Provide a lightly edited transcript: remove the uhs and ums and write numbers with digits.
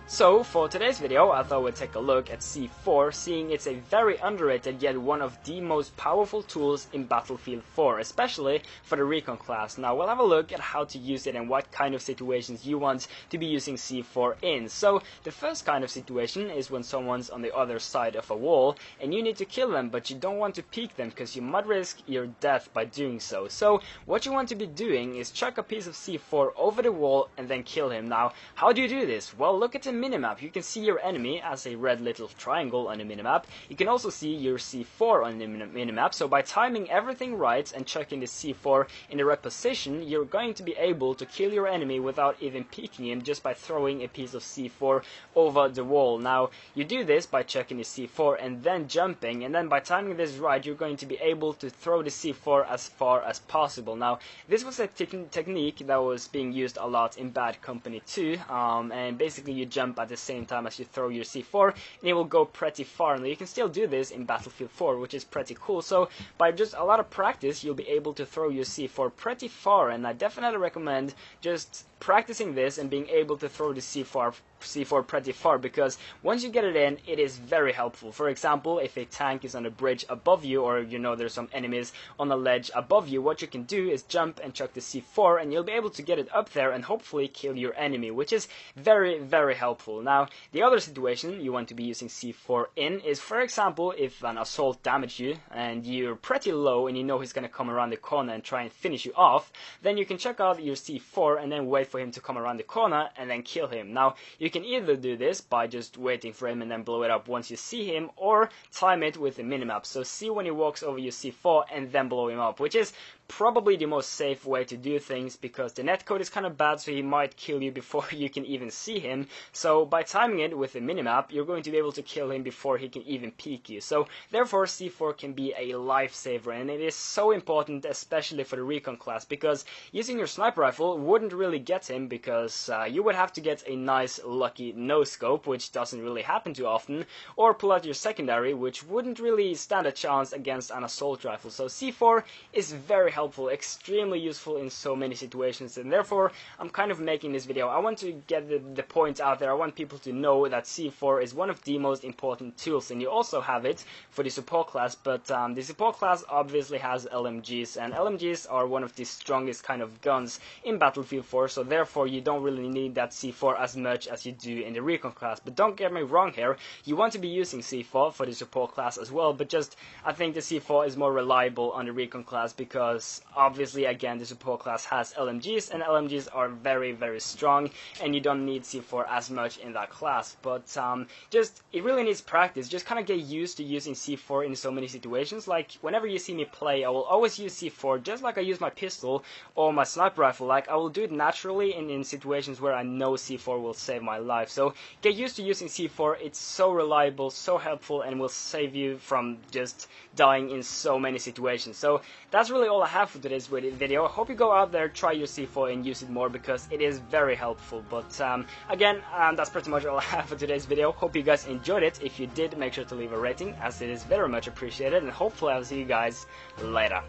So, for today's video, I thought we'd take a look at C4, seeing it's a very underrated yet one of the most powerful tools in Battlefield 4, especially for the recon class. Now, we'll have a look at how to use it and what kind of situations you want to be using C4 in. So, the first kind of situation is when someone's on the other side of a wall and you need to kill them, but you don't want to peek them because you might risk your death by doing so. So, what you want to be doing is chuck a piece of C4 over the wall and then kill him. Now, how do you do this? Well, look at the minimap. You can see your enemy as a red little triangle on the minimap. You can also see your C4 on the minimap. So by timing everything right and chucking the C4 in the right position, you're going to be able to kill your enemy without even peeking him, just by throwing a piece of C4 over the wall. Now, you do this by chucking the C4 and then jumping, and then by timing this right, you're going to be able to throw the C4 as far as possible. Now, this was a technique that was being used a lot in Bad Company 2, and basically you jump at the same time as you throw your C4 and it will go pretty far. Now, you can still do this in Battlefield 4, which is pretty cool. So by just a lot of practice, you'll be able to throw your C4 pretty far, and I definitely recommend just practicing this and being able to throw the C4 pretty far, because once you get it in, it is very helpful. For example, if a tank is on a bridge above you, or you know there's some enemies on a ledge above you, what you can do is jump and chuck the C4 and you'll be able to get it up there and hopefully kill your enemy, which is very, very helpful. Now, the other situation you want to be using C4 in is, for example, if an assault damaged you and you're pretty low and you know he's going to come around the corner and try and finish you off, then you can check out your C4 and then wait for him to come around the corner and then kill him. Now, you can either do this by just waiting for him and then blow it up once you see him, or time it with the minimap. So see when he walks over your C4 and then blow him up, which is probably the most safe way to do things, because the netcode is kind of bad, so he might kill you before you can even see him. So by timing it with the minimap, you're going to be able to kill him before he can even peek you. So therefore C4 can be a lifesaver, and it is so important, especially for the recon class, because using your sniper rifle wouldn't really get him, because you would have to get a nice lucky no scope, which doesn't really happen too often, or pull out your secondary, which wouldn't really stand a chance against an assault rifle. So C4 is very helpful, extremely useful in so many situations, and therefore I'm kind of making this video. I want to get the point out there. I want people to know that C4 is one of the most important tools, and you also have it for the support class, but the support class obviously has LMGs, and LMGs are one of the strongest kind of guns in Battlefield 4, so therefore you don't really need that C4 as much as you do in the recon class. But don't get me wrong here, you want to be using C4 for the support class as well, but just I think the C4 is more reliable on the recon class, because obviously again the support class has LMGs, and LMGs are very, very strong, and you don't need C4 as much in that class. But just it really needs practice. Just kind of get used to using C4 in so many situations. Like whenever you see me play, I will always use C4 just like I use my pistol or my sniper rifle. Like I will do it naturally in situations where I know C4 will save my life. So get used to using C4. It's so reliable, so helpful, and will save you from just dying in so many situations. So that's really all I have for today's video. I hope you go out there, try your C4 and use it more, because it is very helpful. But again, that's pretty much all I have for today's video. Hope you guys enjoyed it. If you did, make sure to leave a rating, as it is very much appreciated, and hopefully I'll see you guys later.